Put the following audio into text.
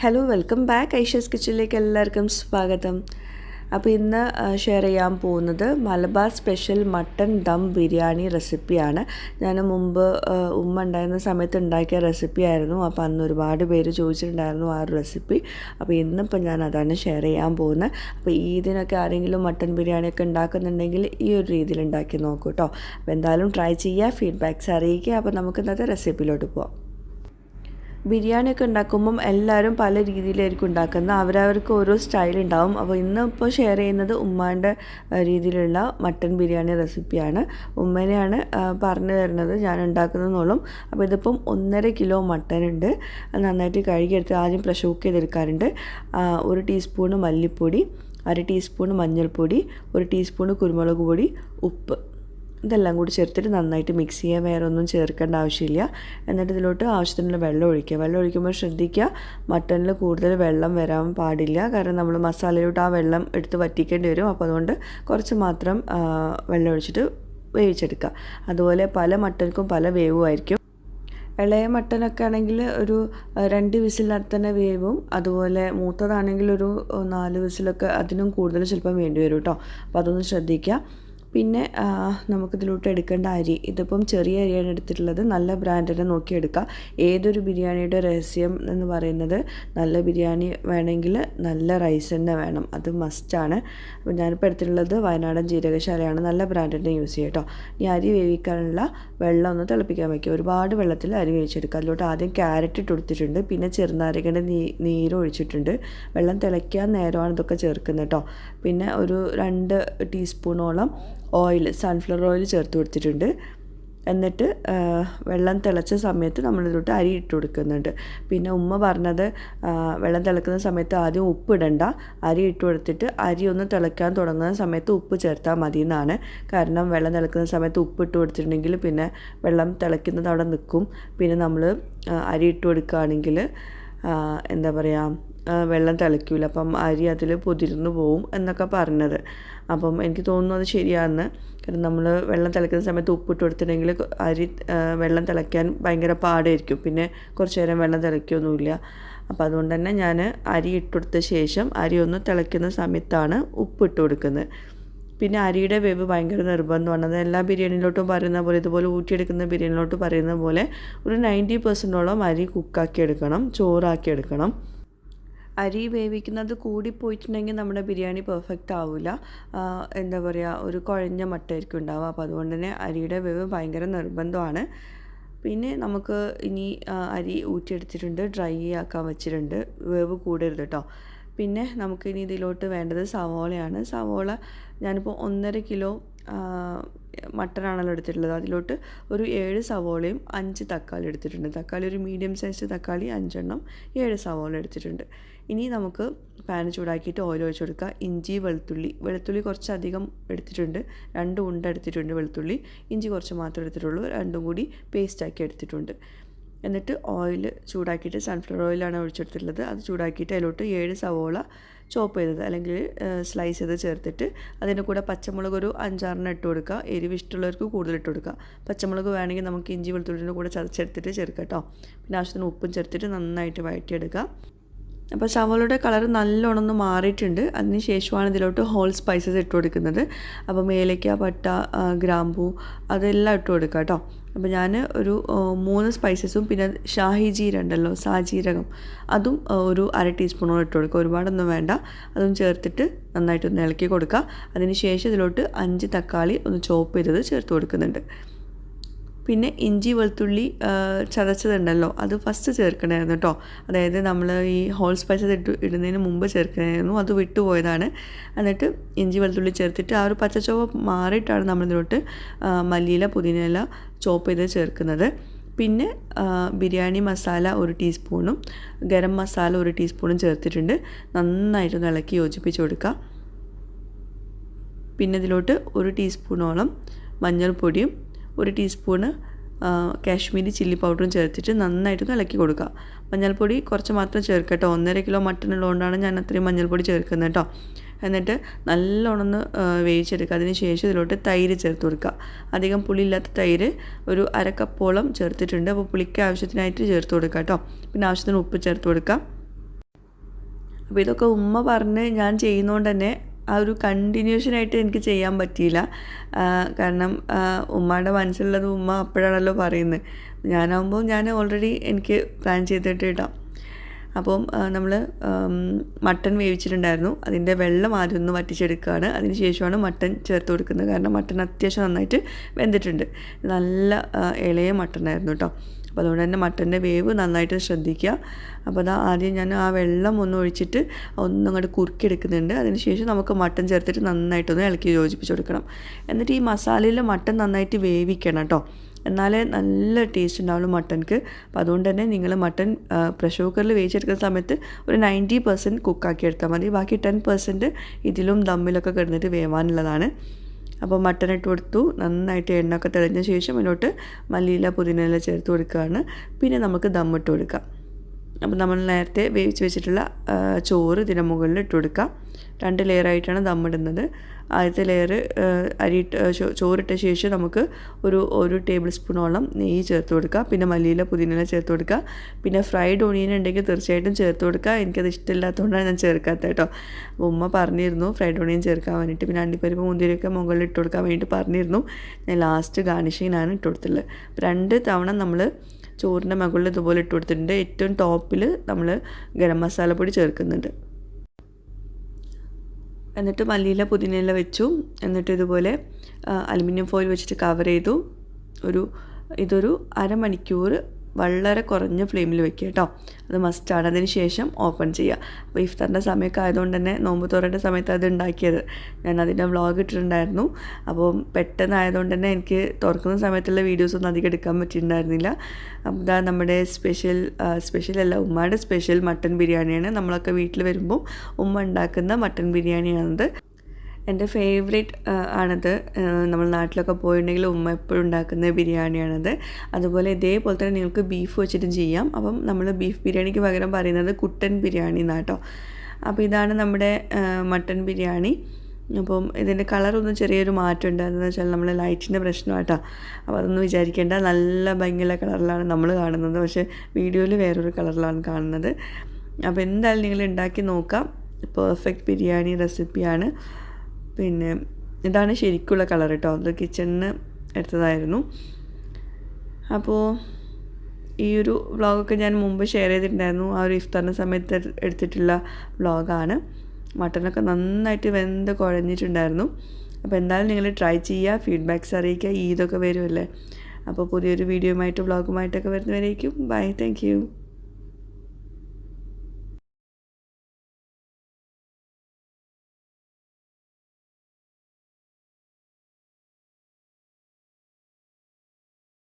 Hello welcome back Aisha's കിച്ചണിലേക്ക് എല്ലാവർക്കും സ്വാഗതം. അപ്പോൾ ഇന്ന് ഷെയർ ചെയ്യാൻ പോകുന്നത് മലബാർ സ്പെഷ്യൽ മട്ടൺ ദം ബിരിയാണി റെസിപ്പിയാണ്. ഞാൻ മുമ്പ് ഉമ്മ ഉണ്ടായിരുന്ന സമയത്ത് ഉണ്ടാക്കിയ റെസിപ്പി ആയിരുന്നു. അപ്പോൾ അന്ന് ഒരുപാട് പേര് ചോദിച്ചിട്ടുണ്ടായിരുന്നു ആ ഒരു റെസിപ്പി. അപ്പോൾ ഇന്നിപ്പോൾ ഞാൻ അതാണ് ഷെയർ ചെയ്യാൻ പോകുന്നത്. അപ്പോൾ ഇതിനൊക്കെ ആരെങ്കിലും മട്ടൺ ബിരിയാണിയൊക്കെ ഉണ്ടാക്കുന്നുണ്ടെങ്കിൽ ഈ ഒരു രീതിയിൽ ഉണ്ടാക്കി നോക്കൂ കേട്ടോ. അപ്പോൾ എന്തായാലും ട്രൈ ചെയ്യുക, ഫീഡ്ബാക്ക്സ് അറിയിക്കുക. അപ്പോൾ നമുക്ക് ഇന്നത്തെ റെസിപ്പിയിലോട്ട് പോകാം. ബിരിയാണിയൊക്കെ ഉണ്ടാക്കുമ്പം എല്ലാവരും പല രീതിയിലായിരിക്കും ഉണ്ടാക്കുന്നത്. അവരവർക്ക് ഓരോ സ്റ്റൈൽ ഉണ്ടാവും. അപ്പോൾ ഇന്നിപ്പോൾ ഷെയർ ചെയ്യുന്നത് ഉമ്മാൻ്റെ രീതിയിലുള്ള മട്ടൺ ബിരിയാണി റെസിപ്പിയാണ്. ഉമ്മനെയാണ് പറഞ്ഞു തരുന്നത്, ഞാൻ ഉണ്ടാക്കുന്നതെന്നോളും. അപ്പോൾ ഇതിപ്പം 1.5 കിലോ മട്ടൺ ഉണ്ട്. നന്നായിട്ട് കഴുകിയെടുത്ത് ആദ്യം പ്രഷർ കുക്ക് ചെയ്തെടുക്കാറുണ്ട്. 1 ടീസ്പൂണ് മല്ലിപ്പൊടി, 1/2 ടീസ്പൂണ് മഞ്ഞൾപ്പൊടി, 1 ടീസ്പൂണ് കുരുമുളക് പൊടി, ഉപ്പ്, ഇതെല്ലാം കൂടി ചേർത്തിട്ട് നന്നായിട്ട് മിക്സ് ചെയ്യുക. വേറെ ഒന്നും ചേർക്കേണ്ട ആവശ്യമില്ല. എന്നിട്ട് ഇതിലോട്ട് ആവശ്യത്തിനുള്ള വെള്ളം ഒഴിക്കുക. വെള്ളം ഒഴിക്കുമ്പോൾ ശ്രദ്ധിക്കുക, മട്ടണിൽ കൂടുതൽ വെള്ളം വരാൻ പാടില്ല. കാരണം നമ്മൾ മസാലയിലോട്ട് ആ വെള്ളം എടുത്ത് വറ്റിക്കേണ്ടി വരും. അപ്പോൾ അതുകൊണ്ട് കുറച്ച് മാത്രം വെള്ളം ഒഴിച്ചിട്ട് വേവിച്ചെടുക്കുക. അതുപോലെ പല മട്ടണിനും പല വേവുമായിരിക്കും. ഇളയ മട്ടനൊക്കെ ആണെങ്കിൽ ഒരു 2 വിസിലിനകത്ത് തന്നെ വേവും. അതുപോലെ മൂത്തതാണെങ്കിൽ ഒരു 4 വിസിലൊക്കെ അതിനും കൂടുതൽ ചിലപ്പം വേണ്ടി വരും കേട്ടോ. അപ്പോൾ അതൊന്ന് ശ്രദ്ധിക്കുക. പിന്നെ നമുക്കിതിലോട്ട് എടുക്കേണ്ട അരി, ഇതിപ്പം ചെറിയ അരിയാണ് എടുത്തിട്ടുള്ളത്. നല്ല ബ്രാൻഡിനെ നോക്കിയെടുക്കുക. ഏതൊരു ബിരിയാണിയുടെ രഹസ്യം എന്ന് പറയുന്നത് നല്ല ബിരിയാണി വേണമെങ്കിൽ നല്ല റൈസ് തന്നെ വേണം, അത് മസ്റ്റാണ്. അപ്പോൾ ഞാനിപ്പോൾ എടുത്തിട്ടുള്ളത് വയനാടൻ ജീരകശാലയാണ്. നല്ല ബ്രാൻഡിനെ യൂസ് ചെയ്യുക കേട്ടോ. ഈ അരി വേവിക്കാനുള്ള വെള്ളം ഒന്ന് തിളപ്പിക്കാൻ വയ്ക്കുക. ഒരുപാട് വെള്ളത്തിൽ അരി വേവിച്ചെടുക്കുക. അതിലോട്ട് ആദ്യം ക്യാരറ്റ് ഇട്ട് കൊടുത്തിട്ടുണ്ട്. പിന്നെ ചെറുനാരകയുടെ നീര് ഒഴിച്ചിട്ടുണ്ട്. വെള്ളം തിളയ്ക്കാൻ നേരമാണ് ഇതൊക്കെ ചേർക്കുന്നത് കേട്ടോ. പിന്നെ ഒരു 2 ടീസ്പൂണോളം ഓയിൽ, സൺഫ്ലവർ ഓയിൽ ചേർത്ത് കൊടുത്തിട്ടുണ്ട്. എന്നിട്ട് വെള്ളം തിളച്ച സമയത്ത് നമ്മളിതിലോട്ട് അരി ഇട്ട് കൊടുക്കുന്നുണ്ട്. പിന്നെ ഉമ്മ പറഞ്ഞത് വെള്ളം തിളക്കുന്ന സമയത്ത് ആദ്യം ഉപ്പ് ഇടണ്ട, അരി ഇട്ട് കൊടുത്തിട്ട് അരി ഒന്ന് തിളയ്ക്കാൻ തുടങ്ങുന്ന സമയത്ത് ഉപ്പ് ചേർത്താൽ മതി എന്നാണ്. കാരണം വെള്ളം തിളക്കുന്ന സമയത്ത് ഉപ്പ് ഇട്ട് കൊടുത്തിട്ടുണ്ടെങ്കിൽ പിന്നെ വെള്ളം തിളയ്ക്കുന്നത് അവിടെ നിൽക്കും. പിന്നെ നമ്മൾ അരി ഇട്ട് കൊടുക്കുകയാണെങ്കിൽ എന്താ പറയുക, വെള്ളം തിളയ്ക്കില്ല, അപ്പം അരി അതിൽ പൊതിർന്നു പോവും എന്നൊക്കെ പറഞ്ഞത്. അപ്പം എനിക്ക് തോന്നുന്നു അത് ശരിയാണെന്ന്. കാരണം നമ്മൾ വെള്ളം തിളയ്ക്കുന്ന സമയത്ത് ഉപ്പിട്ട് കൊടുത്തിട്ടുണ്ടെങ്കിൽ അരി വെള്ളം തിളയ്ക്കാൻ ഭയങ്കര പാടായിരിക്കും. പിന്നെ കുറച്ച് നേരം വെള്ളം തിളയ്ക്കൊന്നുമില്ല. അപ്പോൾ അതുകൊണ്ട് തന്നെ ഞാൻ അരി ഇട്ടുകൊടുത്ത ശേഷം അരി ഒന്ന് തിളയ്ക്കുന്ന സമയത്താണ് ഉപ്പിട്ട് കൊടുക്കുന്നത്. പിന്നെ അരിയുടെ വേവ് ഭയങ്കര നിർബന്ധമാണ്. അത് എല്ലാ ബിരിയാണിയിലോട്ടും പറയുന്ന പോലെ, ഇതുപോലെ ഊറ്റിയെടുക്കുന്ന ബിരിയാണിയിലോട്ട് പറയുന്ന പോലെ ഒരു 90% അരി കുക്കാക്കി എടുക്കണം, ചോറാക്കി എടുക്കണം. അരി വേവിക്കുന്നത് കൂടിപ്പോയിട്ടുണ്ടെങ്കിൽ നമ്മുടെ ബിരിയാണി പെർഫെക്റ്റ് ആവില്ല. എന്താ പറയുക, ഒരു കുഴഞ്ഞ മട്ടയായിരിക്കും ഉണ്ടാവുക. അപ്പോൾ അതുകൊണ്ട് തന്നെ അരിയുടെ വേവ് ഭയങ്കര നിർബന്ധമാണ്. പിന്നെ നമുക്ക് ഇനി അരി ഊറ്റിയെടുത്തിട്ടുണ്ട്, ഡ്രൈ ആക്കാൻ വെച്ചിട്ടുണ്ട്. വേവ് കൂടരുത് കേട്ടോ. പിന്നെ നമുക്കിനി ഇതിലോട്ട് വേണ്ടത് സവോളയാണ്. സവോള ഞാനിപ്പോൾ 1.5 കിലോ മട്ടനാണല്ലോ എടുത്തിട്ടുള്ളത്. അതിലോട്ട് ഒരു 7 സവോളയും 5 തക്കാളി എടുത്തിട്ടുണ്ട്. തക്കാളി ഒരു മീഡിയം സൈസ് തക്കാളി 5 എണ്ണം, 7 സവോള എടുത്തിട്ടുണ്ട്. ഇനി നമുക്ക് പാൻ ചൂടാക്കിയിട്ട് ഓയിൽ ഒഴിച്ച് കൊടുക്കുക. ഇഞ്ചി, വെളുത്തുള്ളി കുറച്ചധികം എടുത്തിട്ടുണ്ട്. 2 ഉണ്ട എടുത്തിട്ടുണ്ട് വെളുത്തുള്ളി. ഇഞ്ചി കുറച്ച് മാത്രമേ എടുത്തിട്ടുള്ളൂ. രണ്ടും കൂടി പേസ്റ്റാക്കി എടുത്തിട്ടുണ്ട്. എന്നിട്ട് ഓയിൽ ചൂടാക്കിയിട്ട്, സൺഫ്ലവർ ഓയിലാണ് ഒഴിച്ചെടുത്തിട്ടുള്ളത്, അത് ചൂടാക്കിയിട്ട് അതിലോട്ട് 7 സവോള ചോപ്പ് ചെയ്തത് അല്ലെങ്കിൽ സ്ലൈസ് ചെയ്ത് ചേർത്തിട്ട് അതിൻ്റെ കൂടെ പച്ചമുളക് ഒരു 5-6 ഇട്ട് കൊടുക്കുക. എരിവ് ഇഷ്ടമുള്ളവർക്ക് കൂടുതൽ ഇട്ട് കൊടുക്കുക. പച്ചമുളക് വേണമെങ്കിൽ നമുക്ക് ഇഞ്ചി വെളുത്തുള്ളിൻ്റെ കൂടെ ചതച്ചെടുത്തിട്ട് ചേർക്കാം കേട്ടോ. പിന്നെ ആവശ്യത്തിന് ഉപ്പും ചേർത്തിട്ട് നന്നായിട്ട് വഴറ്റിയെടുക്കുക. അപ്പോൾ സവോളയുടെ കളർ നല്ലോണം ഒന്ന് മാറിയിട്ടുണ്ട്. അതിന് ശേഷമാണ് ഇതിലോട്ട് ഹോൾ സ്പൈസസ് ഇട്ട് കൊടുക്കുന്നത്. അപ്പോൾ ഏലക്ക, പട്ട, ഗ്രാമ്പൂ അതെല്ലാം ഇട്ട് കൊടുക്കുക കേട്ടോ. അപ്പോൾ ഞാൻ ഒരു 3 സ്പൈസസും പിന്നെ ഷാഹി ജീരകം ഉണ്ടല്ലോ, സാജീരകം, അതും ഒരു 1/2 ടീസ്പൂണോളം ഇട്ട് കൊടുക്കുക. ഒരുപാടൊന്നും വേണ്ട. അതും ചേർത്തിട്ട് നന്നായിട്ടൊന്ന് ഇളക്കി കൊടുക്കുക. അതിന് ശേഷം ഇതിലോട്ട് 5 തക്കാളി ഒന്ന് ചോപ്പ് ചെയ്തത് ചേർത്ത് കൊടുക്കുന്നുണ്ട്. പിന്നെ ഇഞ്ചി വെളുത്തുള്ളി ചതച്ചതുണ്ടല്ലോ, അത് ഫസ്റ്റ് ചേർക്കണമായിരുന്നു കേട്ടോ. അതായത് നമ്മൾ ഈ ഹോൾ സ്പൈസസ് ഇടുന്നതിന് മുമ്പ് ചേർക്കണമായിരുന്നു, അത് വിട്ടുപോയതാണ്. എന്നിട്ട് ഇഞ്ചി വെളുത്തുള്ളി ചേർത്തിട്ട് ആ ഒരു പച്ചച്ചോവ മാറിയിട്ടാണ് നമ്മളിതിലോട്ട് മല്ലിയില, പുതിനയില ചോപ്പ് ചെയ്ത് ചേർക്കുന്നത്. പിന്നെ ബിരിയാണി മസാല 1 ടീസ്പൂണും ഗരം മസാല 1 ടീസ്പൂണും ചേർത്തിട്ടുണ്ട്. നന്നായിട്ടൊന്ന് ഇളക്കി യോജിപ്പിച്ച് കൊടുക്കുക. പിന്നെ ഇതിലോട്ട് 1 ടീസ്പൂണോളം മഞ്ഞൾപ്പൊടിയും 1 ടീസ്പൂണ് കാശ്മീരി ചില്ലി പൗഡറും ചേർത്തിട്ട് നന്നായിട്ടൊന്ന് ഇളക്കി കൊടുക്കുക. മഞ്ഞൾപ്പൊടി കുറച്ച് മാത്രം ചേർക്കട്ടോ. 1.5 കിലോ മട്ടൺ ഉള്ളതുകൊണ്ടാണ് ഞാൻ അത്രയും മഞ്ഞൾപ്പൊടി ചേർക്കുന്നത് കേട്ടോ. എന്നിട്ട് നല്ലോണം ഒന്ന് വേവിച്ചെടുക്കുക. അതിന് ശേഷം ഇതിലോട്ട് തൈര് ചേർത്ത് കൊടുക്കുക. അധികം പുളിയില്ലാത്ത തൈര് ഒരു 1/2 കപ്പോളം ചേർത്തിട്ടുണ്ട്. അപ്പോൾ പുളിക്ക് ആവശ്യത്തിനായിട്ട് ചേർത്ത് കൊടുക്കുക കേട്ടോ. പിന്നെ ആവശ്യത്തിന് ഉപ്പ് ചേർത്ത് കൊടുക്കുക. അപ്പോൾ ഇതൊക്കെ ഉമ്മ പറഞ്ഞ് ഞാൻ ചെയ്യുന്നതുകൊണ്ട് തന്നെ ആ ഒരു കണ്ടിന്യൂഷനായിട്ട് എനിക്ക് ചെയ്യാൻ പറ്റിയില്ല. കാരണം ഉമ്മയുടെ മനസ്സിലുള്ളത് ഉമ്മ അപ്പോഴാണല്ലോ പറയുന്നത്. ഞാനാകുമ്പോൾ ഞാൻ ഓൾറെഡി എനിക്ക് പ്ലാൻ ചെയ്തിട്ട് ഇടാം. അപ്പം നമ്മൾ മട്ടൺ വേവിച്ചിട്ടുണ്ടായിരുന്നു. അതിൻ്റെ വെള്ളം ആദ്യം ഒന്ന് വറ്റിച്ചെടുക്കുകയാണ്. അതിന് ശേഷമാണ് മട്ടൺ ചേർത്ത് കൊടുക്കുന്നത്. കാരണം മട്ടൺ അത്യാവശ്യം നന്നായിട്ട് വെന്തിട്ടുണ്ട്. നല്ല ഇളയ മട്ടനായിരുന്നു കേട്ടോ. അപ്പോൾ അതുകൊണ്ട് തന്നെ മട്ടൻ്റെ വേവ് നന്നായിട്ട് ശ്രദ്ധിക്കുക. അപ്പോൾ അതാ ആദ്യം ഞാൻ ആ വെള്ളം ഒന്ന് ഒഴിച്ചിട്ട് ഒന്നും അങ്ങോട്ട് കുറുക്കിയെടുക്കുന്നുണ്ട്. അതിന് ശേഷം നമുക്ക് മട്ടൺ ചേർത്തിട്ട് നന്നായിട്ടൊന്ന് ഇളക്കി യോജിപ്പിച്ച് കൊടുക്കണം. എന്നിട്ട് ഈ മസാലയിൽ മട്ടൺ നന്നായിട്ട് വേവിക്കണം കേട്ടോ. എന്നാലേ നല്ല ടേസ്റ്റ് ഉണ്ടാവുള്ളൂ മട്ടൻക്ക്. അപ്പോൾ അതുകൊണ്ട് തന്നെ നിങ്ങൾ മട്ടൺ പ്രഷർ കുക്കറിൽ വേവിച്ചെടുക്കുന്ന സമയത്ത് ഒരു 90% കുക്കാക്കി എടുത്താൽ മതി. ബാക്കി 10% ഇതിലും ദമ്മിലൊക്കെ കിടന്നിട്ട് വേവാനുള്ളതാണ്. അപ്പോൾ മട്ടൺ ഇട്ട് കൊടുത്തു. നന്നായിട്ട് എണ്ണയൊക്കെ തെളിഞ്ഞ ശേഷം അതിലോട്ട് മല്ലിയില പുതിനയില ചേർത്ത് കൊടുക്കുകയാണ്. പിന്നെ നമുക്ക് ദമ്മിട്ട് കൊടുക്കാം. അപ്പോൾ നമ്മൾ നേരത്തെ വേവിച്ച് വെച്ചിട്ടുള്ള ചോറ് ഇതിൻ്റെ മുകളിൽ ഇട്ട് കൊടുക്കുക. 2 ലെയറായിട്ടാണ് ദമ്മിടുന്നത്. ആദ്യത്തെ ലെയർ ചോറിട്ട ശേഷം നമുക്ക് ഒരു ടേബിൾ സ്പൂണോളം നെയ്യ് ചേർത്ത് കൊടുക്കുക. പിന്നെ മല്ലിയില പുതിനയില ചേർത്ത് കൊടുക്കുക. പിന്നെ ഫ്രൈഡ് ഓണിയൻ ഉണ്ടെങ്കിൽ തീർച്ചയായിട്ടും ചേർത്ത് കൊടുക്കുക. എനിക്കത് ഇഷ്ടമില്ലാത്തതുകൊണ്ടാണ് ഞാൻ ചേർക്കാത്തത് കേട്ടോ. ഉമ്മ പറഞ്ഞിരുന്നു ഫ്രൈഡ് ഓണിയൻ ചേർക്കാൻ വേണ്ടിയിട്ട്. പിന്നെ അണ്ടിപ്പരിപ്പ് മുന്തിരിയൊക്കെ മുകളിൽ ഇട്ട് കൊടുക്കാൻ വേണ്ടിയിട്ട് പറഞ്ഞിരുന്നു. ഞാൻ ലാസ്റ്റ് ഗാർണിഷിങ്ങിനാണ് ഇട്ട് കൊടുത്തുള്ളത്. 2 തവണ നമ്മൾ ചോറിൻ്റെ മുകളിൽ ഇതുപോലെ ഇട്ട് കൊടുത്തിട്ടുണ്ട്. ഏറ്റവും ടോപ്പിൽ നമ്മൾ ഗരം മസാലപ്പൊടി ചേർക്കുന്നുണ്ട്. എന്നിട്ട് മല്ലിയില പുതിനയില വെച്ചു. എന്നിട്ട് ഇതുപോലെ അലുമിനിയം ഫോയിൽ വെച്ചിട്ട് കവർ ചെയ്തു. ഇതൊരു അരമണിക്കൂർ വളരെ കുറഞ്ഞ ഫ്ലെയിമിൽ വെക്കുക കേട്ടോ. അത് മസ്റ്റാണ്. അതിന് ശേഷം ഓപ്പൺ ചെയ്യുക. അപ്പോൾ ഇഫ്താറിൻ്റെ സമയമൊക്കെ ആയതുകൊണ്ട് തന്നെ നോമ്പ് തുറയുടെ സമയത്ത് അത് ഉണ്ടാക്കിയത്. ഞാൻ അതിൻ്റെ വ്ളോഗ് ഇട്ടിട്ടുണ്ടായിരുന്നു. അപ്പോൾ പെട്ടെന്ന് ആയതുകൊണ്ട് തന്നെ എനിക്ക് തുറക്കുന്ന സമയത്തുള്ള വീഡിയോസൊന്നും അധികം എടുക്കാൻ പറ്റിയിട്ടുണ്ടായിരുന്നില്ല. അപ്പോൾ ഇതാ നമ്മുടെ സ്പെഷ്യലല്ല ഉമ്മയുടെ സ്പെഷ്യൽ മട്ടൻ ബിരിയാണിയാണ്. നമ്മളൊക്കെ വീട്ടിൽ വരുമ്പോൾ ഉമ്മ ഉണ്ടാക്കുന്ന മട്ടൻ ബിരിയാണിയാണത്. എൻ്റെ ഫേവറേറ്റ് ആണത്. നമ്മൾ നാട്ടിലൊക്കെ പോയിട്ടുണ്ടെങ്കിൽ ഉമ്മ എപ്പോഴും ഉണ്ടാക്കുന്ന ബിരിയാണിയാണത്. അതുപോലെ ഇതേപോലെ തന്നെ നിങ്ങൾക്ക് ബീഫ് വെച്ചിട്ടും ചെയ്യാം. അപ്പം നമ്മൾ ബീഫ് ബിരിയാണിക്ക് പകരം പറയുന്നത് കുട്ടൻ ബിരിയാണി എന്നാട്ടോ. അപ്പോൾ ഇതാണ് നമ്മുടെ മട്ടൻ ബിരിയാണി. അപ്പം ഇതിൻ്റെ കളറൊന്നും ചെറിയൊരു മാറ്റമുണ്ട്. അതെന്ന് വെച്ചാൽ നമ്മൾ ലൈറ്റിൻ്റെ പ്രശ്നമാട്ടോ. അപ്പോൾ അതൊന്നും വിചാരിക്കേണ്ട. നല്ല ഭംഗിയുള്ള കളറിലാണ് നമ്മൾ കാണുന്നത്. പക്ഷേ വീഡിയോയിൽ വേറൊരു കളറിലാണ് കാണുന്നത്. അപ്പോൾ എന്തായാലും നിങ്ങൾ ഉണ്ടാക്കി നോക്കാം. പെർഫെക്റ്റ് ബിരിയാണി റെസിപ്പിയാണ്. പിന്നെ ഇതാണ് ശരിക്കുള്ള കളർ കേട്ടോ. അത് കിച്ചണിന് എടുത്തതായിരുന്നു. അപ്പോൾ ഈ ഒരു വ്ളോഗൊക്കെ ഞാൻ മുമ്പ് ഷെയർ ചെയ്തിട്ടുണ്ടായിരുന്നു. ആ ഒരു ഇഫ്താറിൻ്റെ സമയത്ത് എടുത്തിട്ടുള്ള വ്ളോഗാണ്. മട്ടനൊക്കെ നന്നായിട്ട് വെന്ത് കുഴഞ്ഞിട്ടുണ്ടായിരുന്നു. അപ്പോൾ എന്തായാലും നിങ്ങൾ ട്രൈ ചെയ്യുക, ഫീഡ്ബാക്ക്സ് അറിയിക്കുക. ഈദൊക്കെ വരുമല്ലേ. അപ്പോൾ പുതിയൊരു വീഡിയോയുമായിട്ട് വ്ളോഗുമായിട്ടൊക്കെ വരുന്നവരേക്കും ബൈ. Thank you.